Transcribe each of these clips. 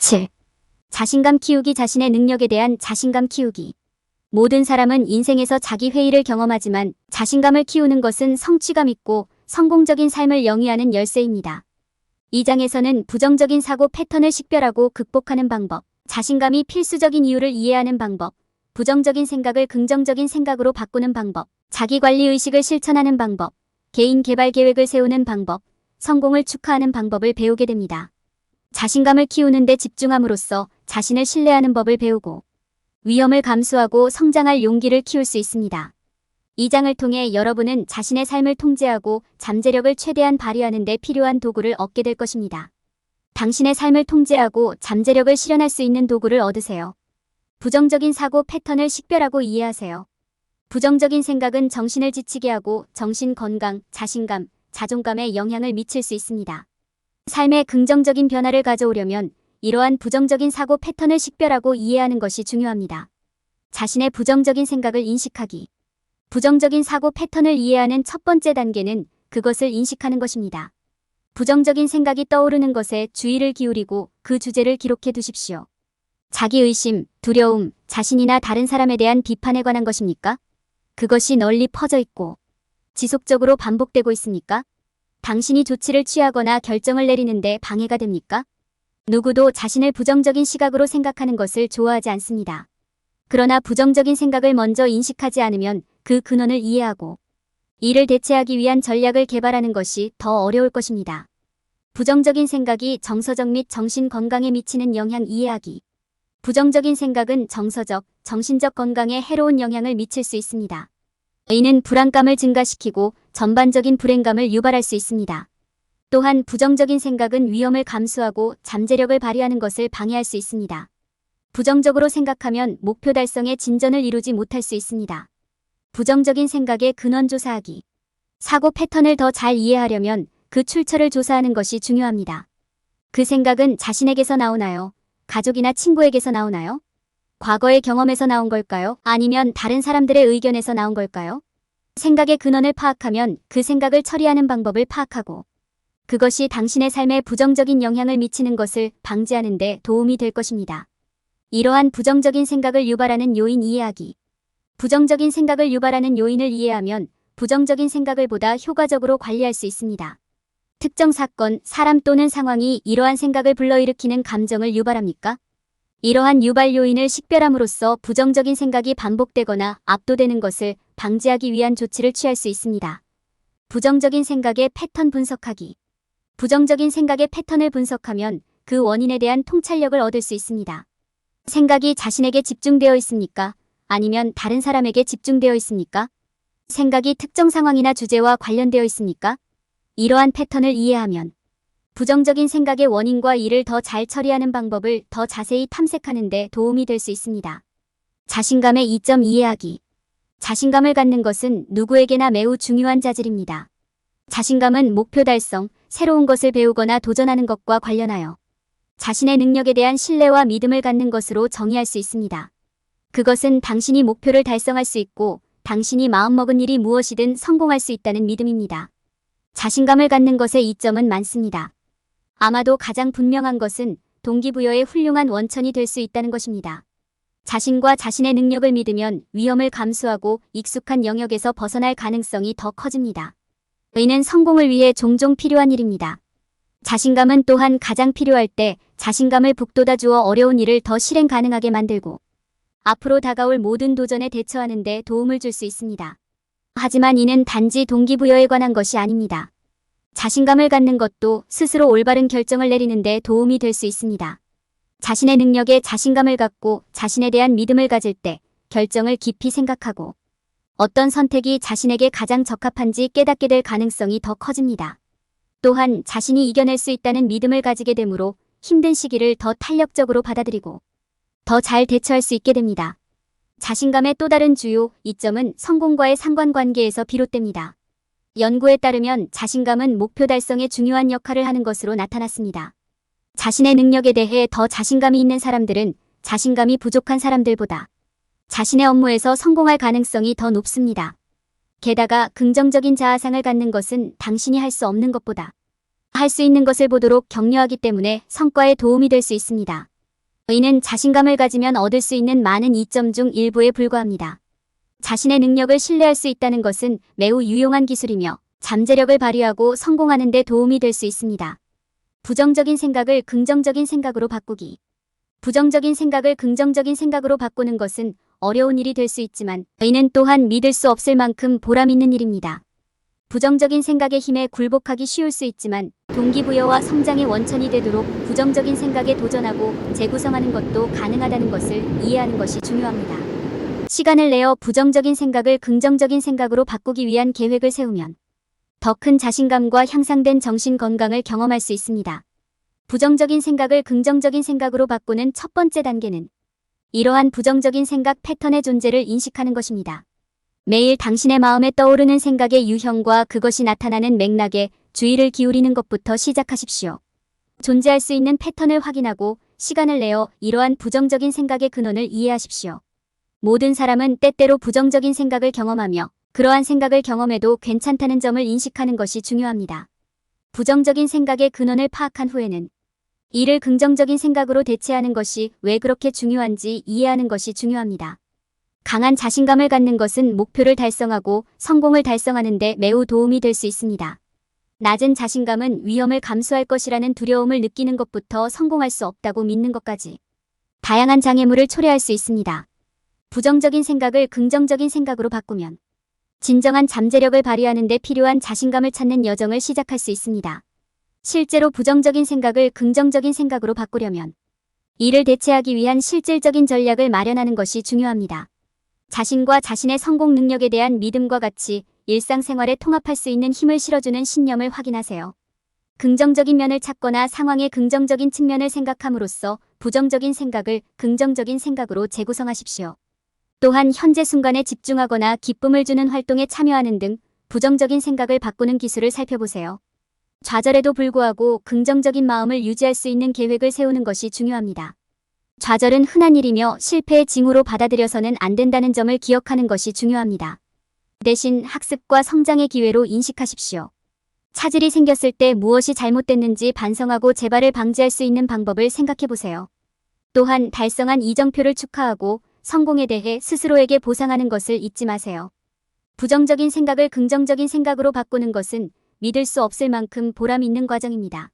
7. 자신감 키우기. 자신의 능력에 대한 자신감 키우기. 모든 사람은 인생에서 자기 회의를 경험하지만 자신감을 키우는 것은 성취감 있고 성공적인 삶을 영위하는 열쇠입니다. 이 장에서는 부정적인 사고 패턴을 식별하고 극복하는 방법, 자신감이 필수적인 이유를 이해하는 방법, 부정적인 생각을 긍정적인 생각으로 바꾸는 방법, 자기관리 의식을 실천하는 방법, 개인 개발 계획을 세우는 방법, 성공을 축하하는 방법을 배우게 됩니다. 자신감을 키우는 데 집중함으로써 자신을 신뢰하는 법을 배우고 위험을 감수하고 성장할 용기를 키울 수 있습니다. 이 장을 통해 여러분은 자신의 삶을 통제하고 잠재력을 최대한 발휘하는 데 필요한 도구를 얻게 될 것입니다. 당신의 삶을 통제하고 잠재력을 실현할 수 있는 도구를 얻으세요. 부정적인 사고 패턴을 식별하고 이해하세요. 부정적인 생각은 정신을 지치게 하고 정신 건강, 자신감, 자존감에 영향을 미칠 수 있습니다. 삶에 긍정적인 변화를 가져오려면 이러한 부정적인 사고 패턴을 식별하고 이해하는 것이 중요합니다. 자신의 부정적인 생각을 인식하기. 부정적인 사고 패턴을 이해하는 첫 번째 단계는 그것을 인식하는 것입니다. 부정적인 생각이 떠오르는 것에 주의를 기울이고 그 주제를 기록해 두십시오. 자기의심, 두려움, 자신이나 다른 사람에 대한 비판에 관한 것입니까? 그것이 널리 퍼져 있고 지속적으로 반복되고 있습니까? 당신이 조치를 취하거나 결정을 내리는데 방해가 됩니까? 누구도 자신을 부정적인 시각으로 생각하는 것을 좋아하지 않습니다. 그러나 부정적인 생각을 먼저 인식하지 않으면 그 근원을 이해하고 이를 대체하기 위한 전략을 개발하는 것이 더 어려울 것입니다. 부정적인 생각이 정서적 및 정신 건강에 미치는 영향 이해하기. 부정적인 생각은 정서적, 정신적 건강에 해로운 영향을 미칠 수 있습니다. 이는 불안감을 증가시키고 전반적인 불행감을 유발할 수 있습니다. 또한 부정적인 생각은 위험을 감수하고 잠재력을 발휘하는 것을 방해할 수 있습니다. 부정적으로 생각하면 목표 달성에 진전을 이루지 못할 수 있습니다. 부정적인 생각의 근원 조사하기. 사고 패턴을 더 잘 이해하려면 그 출처를 조사하는 것이 중요합니다. 그 생각은 자신에게서 나오나요? 가족이나 친구에게서 나오나요? 과거의 경험에서 나온 걸까요? 아니면 다른 사람들의 의견에서 나온 걸까요? 생각의 근원을 파악하면 그 생각을 처리하는 방법을 파악하고 그것이 당신의 삶에 부정적인 영향을 미치는 것을 방지하는 데 도움이 될 것입니다. 이러한 부정적인 생각을 유발하는 요인 이해하기. 부정적인 생각을 유발하는 요인을 이해하면 부정적인 생각을 보다 효과적으로 관리할 수 있습니다. 특정 사건, 사람 또는 상황이 이러한 생각을 불러일으키는 감정을 유발합니까? 이러한 유발 요인을 식별함으로써 부정적인 생각이 반복되거나 압도되는 것을 방지하기 위한 조치를 취할 수 있습니다. 부정적인 생각의 패턴 분석하기. 부정적인 생각의 패턴을 분석하면 그 원인에 대한 통찰력을 얻을 수 있습니다. 생각이 자신에게 집중되어 있습니까? 아니면 다른 사람에게 집중되어 있습니까? 생각이 특정 상황이나 주제와 관련되어 있습니까? 이러한 패턴을 이해하면 부정적인 생각의 원인과 이를 더 잘 처리하는 방법을 더 자세히 탐색하는 데 도움이 될 수 있습니다. 자신감의 이점 이해하기. 자신감을 갖는 것은 누구에게나 매우 중요한 자질입니다. 자신감은 목표 달성, 새로운 것을 배우거나 도전하는 것과 관련하여 자신의 능력에 대한 신뢰와 믿음을 갖는 것으로 정의할 수 있습니다. 그것은 당신이 목표를 달성할 수 있고 당신이 마음먹은 일이 무엇이든 성공할 수 있다는 믿음입니다. 자신감을 갖는 것의 이점은 많습니다. 아마도 가장 분명한 것은 동기부여의 훌륭한 원천이 될 수 있다는 것입니다. 자신과 자신의 능력을 믿으면 위험을 감수하고 익숙한 영역에서 벗어날 가능성이 더 커집니다. 이는 성공을 위해 종종 필요한 일입니다. 자신감은 또한 가장 필요할 때 자신감을 북돋아 주어 어려운 일을 더 실행 가능하게 만들고 앞으로 다가올 모든 도전에 대처하는 데 도움을 줄 수 있습니다. 하지만 이는 단지 동기부여에 관한 것이 아닙니다. 자신감을 갖는 것도 스스로 올바른 결정을 내리는 데 도움이 될 수 있습니다. 자신의 능력에 자신감을 갖고 자신에 대한 믿음을 가질 때 결정을 깊이 생각하고 어떤 선택이 자신에게 가장 적합한지 깨닫게 될 가능성이 더 커집니다. 또한 자신이 이겨낼 수 있다는 믿음을 가지게 되므로 힘든 시기를 더 탄력적으로 받아들이고 더 잘 대처할 수 있게 됩니다. 자신감의 또 다른 주요 이점은 성공과의 상관관계에서 비롯됩니다. 연구에 따르면 자신감은 목표 달성에 중요한 역할을 하는 것으로 나타났습니다. 자신의 능력에 대해 더 자신감이 있는 사람들은 자신감이 부족한 사람들보다 자신의 업무에서 성공할 가능성이 더 높습니다. 게다가 긍정적인 자아상을 갖는 것은 당신이 할 수 없는 것보다 할 수 있는 것을 보도록 격려하기 때문에 성과에 도움이 될 수 있습니다. 이는 자신감을 가지면 얻을 수 있는 많은 이점 중 일부에 불과합니다. 자신의 능력을 신뢰할 수 있다는 것은 매우 유용한 기술이며 잠재력을 발휘하고 성공하는 데 도움이 될 수 있습니다. 부정적인 생각을 긍정적인 생각으로 바꾸기. 부정적인 생각을 긍정적인 생각으로 바꾸는 것은 어려운 일이 될 수 있지만 이는 또한 믿을 수 없을 만큼 보람 있는 일입니다. 부정적인 생각의 힘에 굴복하기 쉬울 수 있지만 동기부여와 성장의 원천이 되도록 부정적인 생각에 도전하고 재구성하는 것도 가능하다는 것을 이해하는 것이 중요합니다. 시간을 내어 부정적인 생각을 긍정적인 생각으로 바꾸기 위한 계획을 세우면 더 큰 자신감과 향상된 정신 건강을 경험할 수 있습니다. 부정적인 생각을 긍정적인 생각으로 바꾸는 첫 번째 단계는 이러한 부정적인 생각 패턴의 존재를 인식하는 것입니다. 매일 당신의 마음에 떠오르는 생각의 유형과 그것이 나타나는 맥락에 주의를 기울이는 것부터 시작하십시오. 존재할 수 있는 패턴을 확인하고 시간을 내어 이러한 부정적인 생각의 근원을 이해하십시오. 모든 사람은 때때로 부정적인 생각을 경험하며 그러한 생각을 경험해도 괜찮다는 점을 인식하는 것이 중요합니다. 부정적인 생각의 근원을 파악한 후에는 이를 긍정적인 생각으로 대체하는 것이 왜 그렇게 중요한지 이해하는 것이 중요합니다. 강한 자신감을 갖는 것은 목표를 달성하고 성공을 달성하는 데 매우 도움이 될 수 있습니다. 낮은 자신감은 위험을 감수할 것이라는 두려움을 느끼는 것부터 성공할 수 없다고 믿는 것까지 다양한 장애물을 초래할 수 있습니다. 부정적인 생각을 긍정적인 생각으로 바꾸면 진정한 잠재력을 발휘하는 데 필요한 자신감을 찾는 여정을 시작할 수 있습니다. 실제로 부정적인 생각을 긍정적인 생각으로 바꾸려면 이를 대체하기 위한 실질적인 전략을 마련하는 것이 중요합니다. 자신과 자신의 성공 능력에 대한 믿음과 같이 일상생활에 통합할 수 있는 힘을 실어주는 신념을 확인하세요. 긍정적인 면을 찾거나 상황의 긍정적인 측면을 생각함으로써 부정적인 생각을 긍정적인 생각으로 재구성하십시오. 또한 현재 순간에 집중하거나 기쁨을 주는 활동에 참여하는 등 부정적인 생각을 바꾸는 기술을 살펴보세요. 좌절에도 불구하고 긍정적인 마음을 유지할 수 있는 계획을 세우는 것이 중요합니다. 좌절은 흔한 일이며 실패의 징후로 받아들여서는 안 된다는 점을 기억하는 것이 중요합니다. 대신 학습과 성장의 기회로 인식하십시오. 차질이 생겼을 때 무엇이 잘못됐는지 반성하고 재발을 방지할 수 있는 방법을 생각해보세요. 또한 달성한 이정표를 축하하고 성공에 대해 스스로에게 보상하는 것을 잊지 마세요. 부정적인 생각을 긍정적인 생각으로 바꾸는 것은 믿을 수 없을 만큼 보람 있는 과정입니다.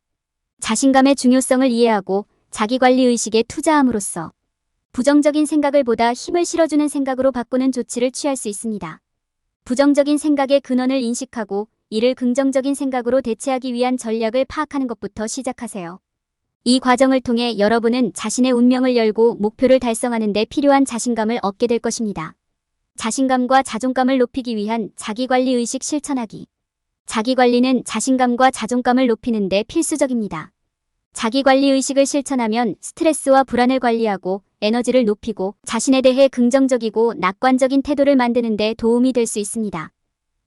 자신감의 중요성을 이해하고 자기관리 의식에 투자함으로써 부정적인 생각을 보다 힘을 실어주는 생각으로 바꾸는 조치를 취할 수 있습니다. 부정적인 생각의 근원을 인식하고 이를 긍정적인 생각으로 대체하기 위한 전략을 파악하는 것부터 시작하세요. 이 과정을 통해 여러분은 자신의 운명을 열고 목표를 달성하는 데 필요한 자신감을 얻게 될 것입니다. 자신감과 자존감을 높이기 위한 자기관리 의식 실천하기. 자기관리는 자신감과 자존감을 높이는 데 필수적입니다. 자기관리 의식을 실천하면 스트레스와 불안을 관리하고 에너지를 높이고 자신에 대해 긍정적이고 낙관적인 태도를 만드는 데 도움이 될 수 있습니다.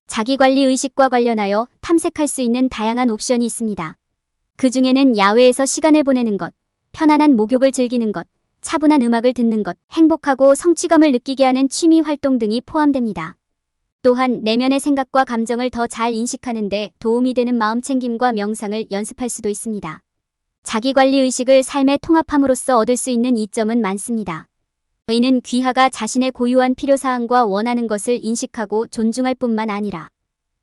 자기관리 의식과 관련하여 탐색할 수 있는 다양한 옵션이 있습니다. 그 중에는 야외에서 시간을 보내는 것, 편안한 목욕을 즐기는 것, 차분한 음악을 듣는 것, 행복하고 성취감을 느끼게 하는 취미 활동 등이 포함됩니다. 또한 내면의 생각과 감정을 더 잘 인식하는 데 도움이 되는 마음챙김과 명상을 연습할 수도 있습니다. 자기관리 의식을 삶에 통합함으로써 얻을 수 있는 이점은 많습니다. 이는 귀하가 자신의 고유한 필요사항과 원하는 것을 인식하고 존중할 뿐만 아니라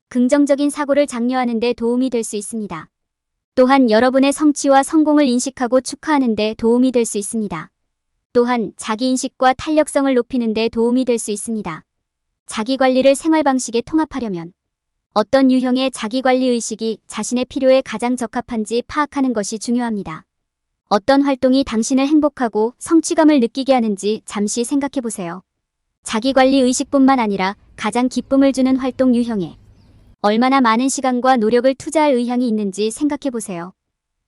긍정적인 사고를 장려하는 데 도움이 될 수 있습니다. 또한 여러분의 성취와 성공을 인식하고 축하하는 데 도움이 될 수 있습니다. 또한 자기인식과 탄력성을 높이는 데 도움이 될 수 있습니다. 자기관리를 생활 방식에 통합하려면 어떤 유형의 자기관리 의식이 자신의 필요에 가장 적합한지 파악하는 것이 중요합니다. 어떤 활동이 당신을 행복하고 성취감을 느끼게 하는지 잠시 생각해보세요. 자기관리 의식뿐만 아니라 가장 기쁨을 주는 활동 유형에 얼마나 많은 시간과 노력을 투자할 의향이 있는지 생각해보세요.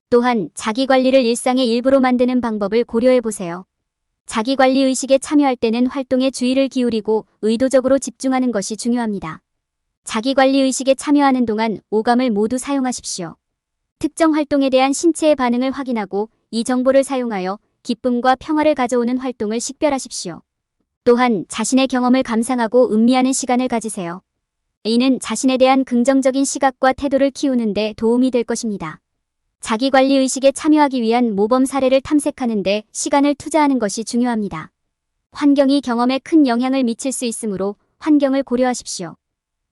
또한 자기관리를 일상의 일부로 만드는 방법을 고려해보세요. 자기관리 의식에 참여할 때는 활동에 주의를 기울이고 의도적으로 집중하는 것이 중요합니다. 자기관리 의식에 참여하는 동안 오감을 모두 사용하십시오. 특정 활동에 대한 신체의 반응을 확인하고 이 정보를 사용하여 기쁨과 평화를 가져오는 활동을 식별하십시오. 또한 자신의 경험을 감상하고 음미하는 시간을 가지세요. 이는 자신에 대한 긍정적인 시각과 태도를 키우는 데 도움이 될 것입니다. 자기관리 의식에 참여하기 위한 모범 사례를 탐색하는 데 시간을 투자하는 것이 중요합니다. 환경이 경험에 큰 영향을 미칠 수 있으므로 환경을 고려하십시오.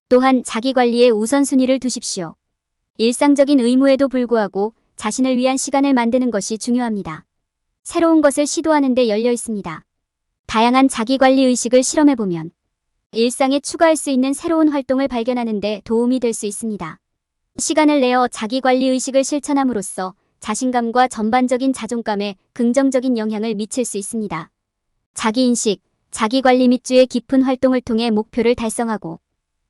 또한 자기관리에 우선순위를 두십시오. 일상적인 의무에도 불구하고 자신을 위한 시간을 만드는 것이 중요합니다. 새로운 것을 시도하는 데 열려 있습니다. 다양한 자기관리 의식을 실험해보면 일상에 추가할 수 있는 새로운 활동을 발견하는 데 도움이 될 수 있습니다. 시간을 내어 자기관리 의식을 실천함으로써 자신감과 전반적인 자존감에 긍정적인 영향을 미칠 수 있습니다. 자기인식, 자기관리 밑주의 깊은 활동을 통해 목표를 달성하고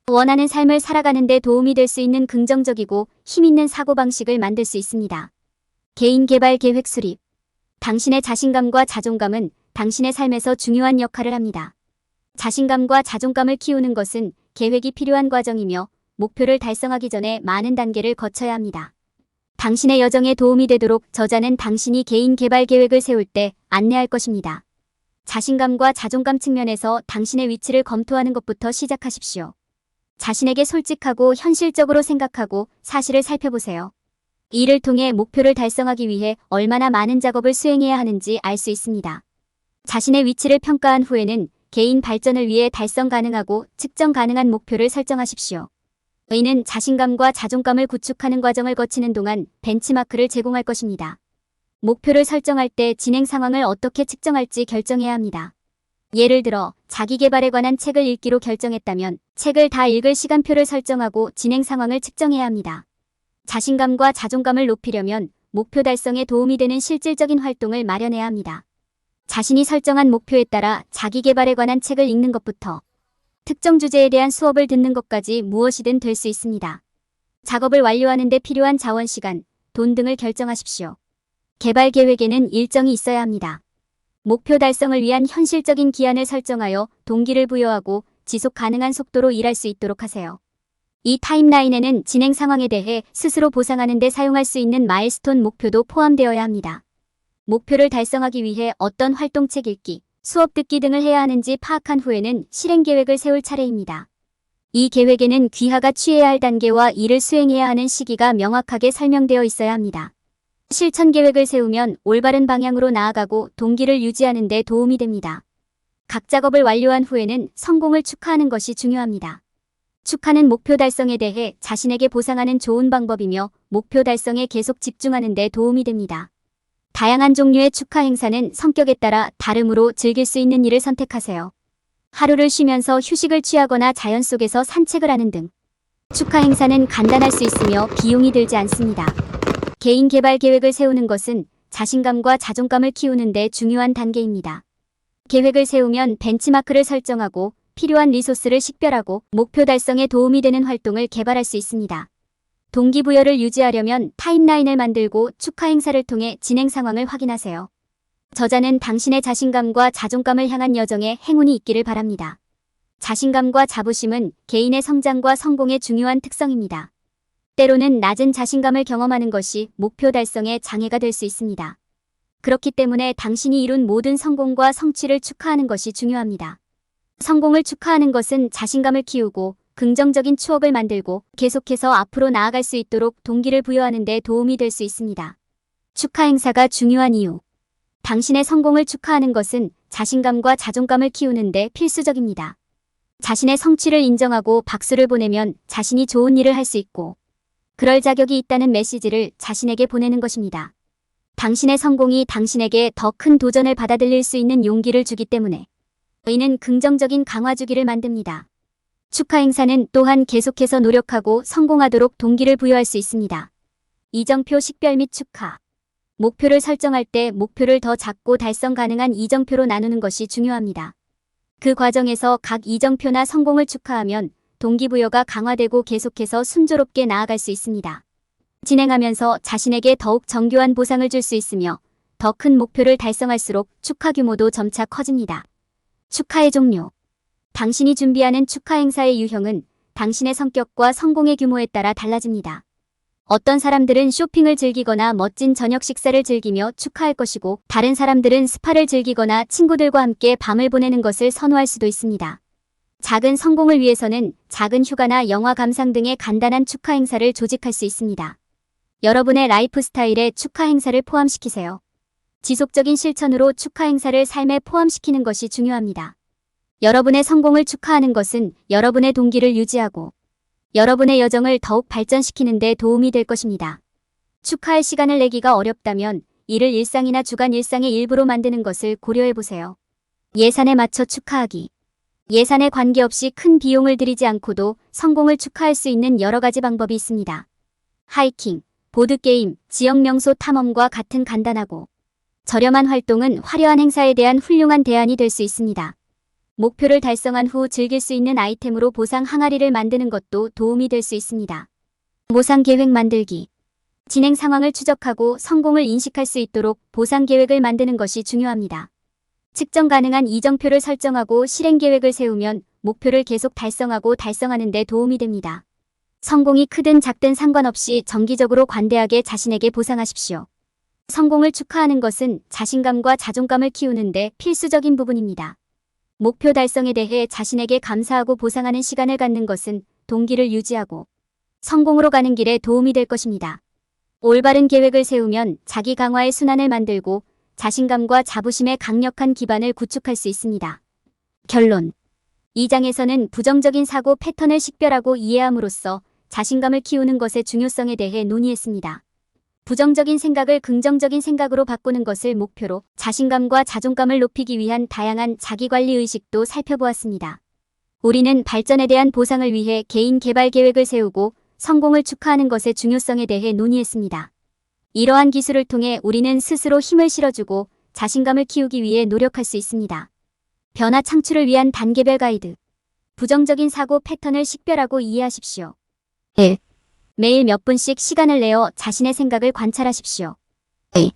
원하는 삶을 살아가는 데 도움이 될 수 있는 긍정적이고 힘있는 사고방식을 만들 수 있습니다. 개인개발 계획 수립. 당신의 자신감과 자존감은 당신의 삶에서 중요한 역할을 합니다. 자신감과 자존감을 키우는 것은 계획이 필요한 과정이며 목표를 달성하기 전에 많은 단계를 거쳐야 합니다. 당신의 여정에 도움이 되도록 저자는 당신이 개인 개발 계획을 세울 때 안내할 것입니다. 자신감과 자존감 측면에서 당신의 위치를 검토하는 것부터 시작하십시오. 자신에게 솔직하고 현실적으로 생각하고 사실을 살펴보세요. 이를 통해 목표를 달성하기 위해 얼마나 많은 작업을 수행해야 하는지 알 수 있습니다. 자신의 위치를 평가한 후에는 개인 발전을 위해 달성 가능하고 측정 가능한 목표를 설정하십시오. 이는 자신감과 자존감을 구축하는 과정을 거치는 동안 벤치마크를 제공할 것입니다. 목표를 설정할 때 진행 상황을 어떻게 측정할지 결정해야 합니다. 예를 들어 자기계발에 관한 책을 읽기로 결정했다면 책을 다 읽을 시간표를 설정하고 진행 상황을 측정해야 합니다. 자신감과 자존감을 높이려면 목표 달성에 도움이 되는 실질적인 활동을 마련해야 합니다. 자신이 설정한 목표에 따라 자기계발에 관한 책을 읽는 것부터 특정 주제에 대한 수업을 듣는 것까지 무엇이든 될 수 있습니다. 작업을 완료하는 데 필요한 자원 시간, 돈 등을 결정하십시오. 개발 계획에는 일정이 있어야 합니다. 목표 달성을 위한 현실적인 기한을 설정하여 동기를 부여하고 지속 가능한 속도로 일할 수 있도록 하세요. 이 타임라인에는 진행 상황에 대해 스스로 보상하는 데 사용할 수 있는 마일스톤 목표도 포함되어야 합니다. 목표를 달성하기 위해 어떤 활동책 읽기, 수업 듣기 등을 해야 하는지 파악한 후에는 실행 계획을 세울 차례입니다. 이 계획에는 귀하가 취해야 할 단계와 이를 수행해야 하는 시기가 명확하게 설명되어 있어야 합니다. 실천 계획을 세우면 올바른 방향으로 나아가고 동기를 유지하는 데 도움이 됩니다. 각 작업을 완료한 후에는 성공을 축하하는 것이 중요합니다. 축하는 목표 달성에 대해 자신에게 보상하는 좋은 방법이며 목표 달성에 계속 집중하는 데 도움이 됩니다. 다양한 종류의 축하 행사는 성격에 따라 다름으로 즐길 수 있는 일을 선택하세요. 하루를 쉬면서 휴식을 취하거나 자연 속에서 산책을 하는 등 축하 행사는 간단할 수 있으며 비용이 들지 않습니다. 개인 개발 계획을 세우는 것은 자신감과 자존감을 키우는 데 중요한 단계입니다. 계획을 세우면 벤치마크를 설정하고 필요한 리소스를 식별하고 목표 달성에 도움이 되는 활동을 개발할 수 있습니다. 동기부여를 유지하려면 타임라인을 만들고 축하 행사를 통해 진행 상황을 확인하세요. 저자는 당신의 자신감과 자존감을 향한 여정에 행운이 있기를 바랍니다. 자신감과 자부심은 개인의 성장과 성공의 중요한 특성입니다. 때로는 낮은 자신감을 경험하는 것이 목표 달성에 장애가 될 수 있습니다. 그렇기 때문에 당신이 이룬 모든 성공과 성취를 축하하는 것이 중요합니다. 성공을 축하하는 것은 자신감을 키우고 긍정적인 추억을 만들고 계속해서 앞으로 나아갈 수 있도록 동기를 부여하는 데 도움이 될 수 있습니다. 축하 행사가 중요한 이유. 당신의 성공을 축하하는 것은 자신감과 자존감을 키우는 데 필수적입니다. 자신의 성취를 인정하고 박수를 보내면 자신이 좋은 일을 할 수 있고 그럴 자격이 있다는 메시지를 자신에게 보내는 것입니다. 당신의 성공이 당신에게 더 큰 도전을 받아들일 수 있는 용기를 주기 때문에 이는 긍정적인 강화주기를 만듭니다. 축하 행사는 또한 계속해서 노력하고 성공하도록 동기를 부여할 수 있습니다. 이정표 식별 및 축하. 목표를 설정할 때 목표를 더 작고 달성 가능한 이정표로 나누는 것이 중요합니다. 그 과정에서 각 이정표나 성공을 축하하면 동기부여가 강화되고 계속해서 순조롭게 나아갈 수 있습니다. 진행하면서 자신에게 더욱 정교한 보상을 줄 수 있으며 더 큰 목표를 달성할수록 축하 규모도 점차 커집니다. 축하의 종류. 당신이 준비하는 축하 행사의 유형은 당신의 성격과 성공의 규모에 따라 달라집니다. 어떤 사람들은 쇼핑을 즐기거나 멋진 저녁 식사를 즐기며 축하할 것이고 다른 사람들은 스파를 즐기거나 친구들과 함께 밤을 보내는 것을 선호할 수도 있습니다. 작은 성공을 위해서는 작은 휴가나 영화 감상 등의 간단한 축하 행사를 조직할 수 있습니다. 여러분의 라이프 스타일에 축하 행사를 포함시키세요. 지속적인 실천으로 축하 행사를 삶에 포함시키는 것이 중요합니다. 여러분의 성공을 축하하는 것은 여러분의 동기를 유지하고 여러분의 여정을 더욱 발전시키는 데 도움이 될 것입니다. 축하할 시간을 내기가 어렵다면 이를 일상이나 주간 일상의 일부로 만드는 것을 고려해보세요. 예산에 맞춰 축하하기. 예산에 관계없이 큰 비용을 들이지 않고도 성공을 축하할 수 있는 여러 가지 방법이 있습니다. 하이킹, 보드게임, 지역 명소 탐험과 같은 간단하고 저렴한 활동은 화려한 행사에 대한 훌륭한 대안이 될 수 있습니다. 목표를 달성한 후 즐길 수 있는 아이템으로 보상 항아리를 만드는 것도 도움이 될 수 있습니다. 보상 계획 만들기. 진행 상황을 추적하고 성공을 인식할 수 있도록 보상 계획을 만드는 것이 중요합니다. 측정 가능한 이정표를 설정하고 실행 계획을 세우면 목표를 계속 달성하는 데 도움이 됩니다. 성공이 크든 작든 상관없이 정기적으로 관대하게 자신에게 보상하십시오. 성공을 축하하는 것은 자신감과 자존감을 키우는 데 필수적인 부분입니다. 목표 달성에 대해 자신에게 감사하고 보상하는 시간을 갖는 것은 동기를 유지하고 성공으로 가는 길에 도움이 될 것입니다. 올바른 계획을 세우면 자기 강화의 순환을 만들고 자신감과 자부심의 강력한 기반을 구축할 수 있습니다. 결론. 이 장에서는 부정적인 사고 패턴을 식별하고 이해함으로써 자신감을 키우는 것의 중요성에 대해 논의했습니다. 부정적인 생각을 긍정적인 생각으로 바꾸는 것을 목표로 자신감과 자존감을 높이기 위한 다양한 자기관리 의식도 살펴보았습니다. 우리는 발전에 대한 보상을 위해 개인 개발 계획을 세우고 성공을 축하하는 것의 중요성에 대해 논의했습니다. 이러한 기술을 통해 우리는 스스로 힘을 실어주고 자신감을 키우기 위해 노력할 수 있습니다. 변화 창출을 위한 단계별 가이드. 부정적인 사고 패턴을 식별하고 이해하십시오. 1. 매일 몇 분씩 시간을 내어 자신의 생각을 관찰하십시오. 2.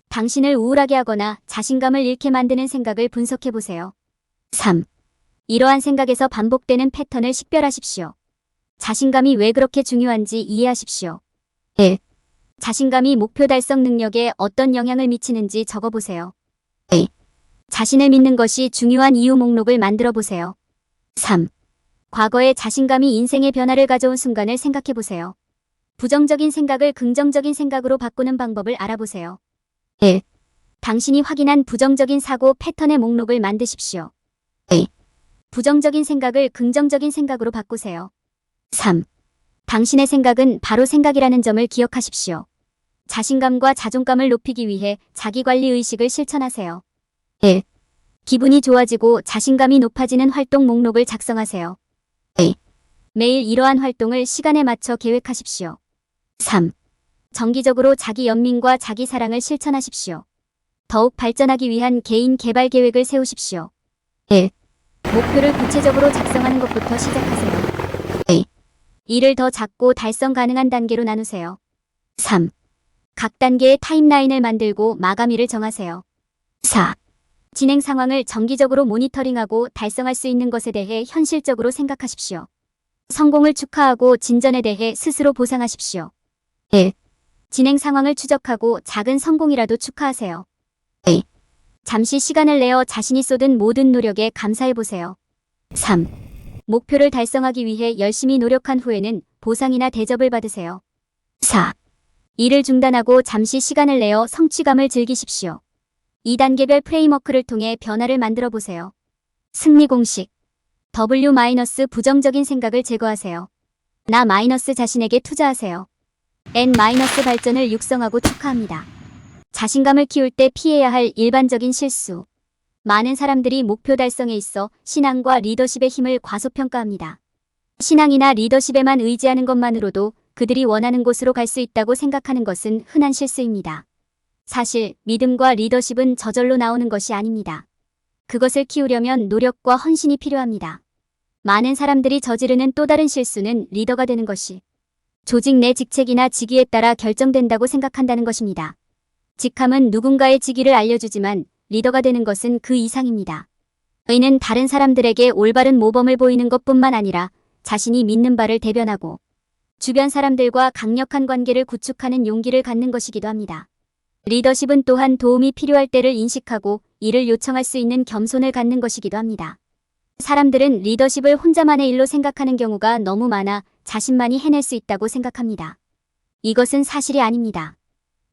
당신을 우울하게 하거나 자신감을 잃게 만드는 생각을 분석해보세요. 3. 이러한 생각에서 반복되는 패턴을 식별하십시오. 자신감이 왜 그렇게 중요한지 이해하십시오. 1. 자신감이 목표 달성 능력에 어떤 영향을 미치는지 적어보세요. 2. 자신을 믿는 것이 중요한 이유 목록을 만들어보세요. 3. 과거의 자신감이 인생의 변화를 가져온 순간을 생각해보세요. 부정적인 생각을 긍정적인 생각으로 바꾸는 방법을 알아보세요. 1. 당신이 확인한 부정적인 사고 패턴의 목록을 만드십시오. 2. 부정적인 생각을 긍정적인 생각으로 바꾸세요. 3. 당신의 생각은 바로 생각이라는 점을 기억하십시오. 자신감과 자존감을 높이기 위해 자기관리 의식을 실천하세요. 1. 기분이 좋아지고 자신감이 높아지는 활동 목록을 작성하세요. 2. 매일 이러한 활동을 시간에 맞춰 계획하십시오. 3. 정기적으로 자기 연민과 자기 사랑을 실천하십시오. 더욱 발전하기 위한 개인 개발 계획을 세우십시오. 1. 목표를 구체적으로 작성하는 것부터 시작하세요. 2. 이를 더 작고 달성 가능한 단계로 나누세요. 3. 각 단계의 타임라인을 만들고 마감일을 정하세요. 4. 진행 상황을 정기적으로 모니터링하고 달성할 수 있는 것에 대해 현실적으로 생각하십시오. 성공을 축하하고 진전에 대해 스스로 보상하십시오. 1. 진행 상황을 추적하고 작은 성공이라도 축하하세요. 2. 잠시 시간을 내어 자신이 쏟은 모든 노력에 감사해보세요. 3. 목표를 달성하기 위해 열심히 노력한 후에는 보상이나 대접을 받으세요. 4. 일을 중단하고 잠시 시간을 내어 성취감을 즐기십시오. 2단계별 프레임워크를 통해 변화를 만들어 보세요. 승리 공식. W- 부정적인 생각을 제거하세요. 나- 자신에게 투자하세요. N- 발전을 육성하고 축하합니다. 자신감을 키울 때 피해야 할 일반적인 실수. 많은 사람들이 목표 달성에 있어 신앙과 리더십의 힘을 과소평가합니다. 신앙이나 리더십에만 의지하는 것만으로도 그들이 원하는 곳으로 갈 수 있다고 생각하는 것은 흔한 실수입니다. 사실 믿음과 리더십은 저절로 나오는 것이 아닙니다. 그것을 키우려면 노력과 헌신이 필요합니다. 많은 사람들이 저지르는 또 다른 실수는 리더가 되는 것이 조직 내 직책이나 직위에 따라 결정된다고 생각한다는 것입니다. 직함은 누군가의 직위를 알려주지만 리더가 되는 것은 그 이상입니다. 의는 다른 사람들에게 올바른 모범을 보이는 것뿐만 아니라 자신이 믿는 바를 대변하고 주변 사람들과 강력한 관계를 구축하는 용기를 갖는 것이기도 합니다. 리더십은 또한 도움이 필요할 때를 인식하고 이를 요청할 수 있는 겸손을 갖는 것이기도 합니다. 사람들은 리더십을 혼자만의 일로 생각하는 경우가 너무 많아 자신만이 해낼 수 있다고 생각합니다. 이것은 사실이 아닙니다.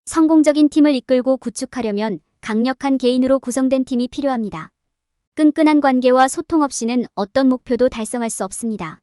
성공적인 팀을 이끌고 구축하려면 강력한 개인으로 구성된 팀이 필요합니다. 끈끈한 관계와 소통 없이는 어떤 목표도 달성할 수 없습니다.